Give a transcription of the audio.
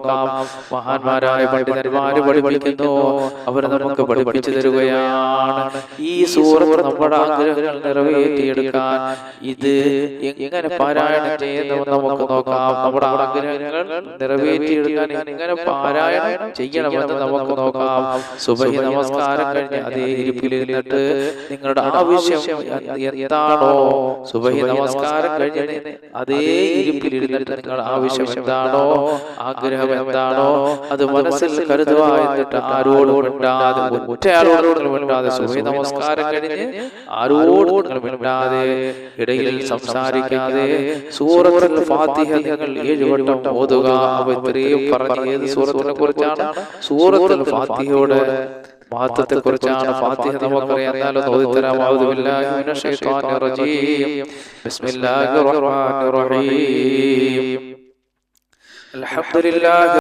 നോക്കാം. മഹാന്മാരായ പണ്ഡിതന്മാര് പഠിപ്പിക്കുന്നു, അവർ നമുക്ക് പഠിപ്പിച്ചു തരുകയാണ്. ഈ സൂറത്ത് നമ്മുടെ ആഗ്രഹങ്ങൾ നിറവേറ്റിയെടുക്കാൻ ഇത് എങ്ങനെ പാരായണം ചെയ്യുന്നുവെന്ന് നമുക്ക് നോക്കാം. നമ്മുടെ ആഗ്രഹങ്ങൾ നിറവേറ്റിയെടുക്കാൻ എങ്ങനെ പാരായണം ചെയ്യണമെന്ന് നമുക്ക് നോക്കാം. സുബഹി നമസ്കാരം കഴിഞ്ഞ് അതേ ഇരിപ്പിലിരുന്നിട്ട് നിങ്ങളുടെ ആവശ്യം എന്താണോ, സുബഹി നമസ്കാരം കഴിഞ്ഞ് അതേ ഇരിപ്പിലിരുന്നിട്ട് നിങ്ങളുടെ ആവശ്യം എന്താണോ, ആഗ്രഹം എന്താണോ, അത് മനസ്സിൽ കരുതുക. എന്നിട്ട് ആരോടും മിണ്ടാതെ, ഒറ്റയാളോടും മിണ്ടാതെ, സുബഹി നമസ്കാരം കഴിഞ്ഞ് ആരോടും മിണ്ടാതെ, ഇടയിൽ സംസാരിക്കാതെ സൂറത്തുൽ ഫാത്തിഹ നിങ്ങൾ 7 വട്ടം ഓതുക. അപ്പോൾ ഇത്രയും പറഞ്ഞ ഏത് സൂറത്തിനെ കുറിച്ചാണ്? സൂറത്തുൽ ഫാത്തിഹയുടെ മഹത്വത്തെ കുറിച്ചാണ്. ഫാത്തിഹ നമുക്കറിയാം, എന്നാലും ഓതിത്തരാം. അഊദു ബില്ലാഹി മിനശ് ശൈത്വാനിർ റജീം. ബിസ്മില്ലാഹിർ റഹ്മാനിർ റഹീം. അൽഹംദുലില്ലാഹി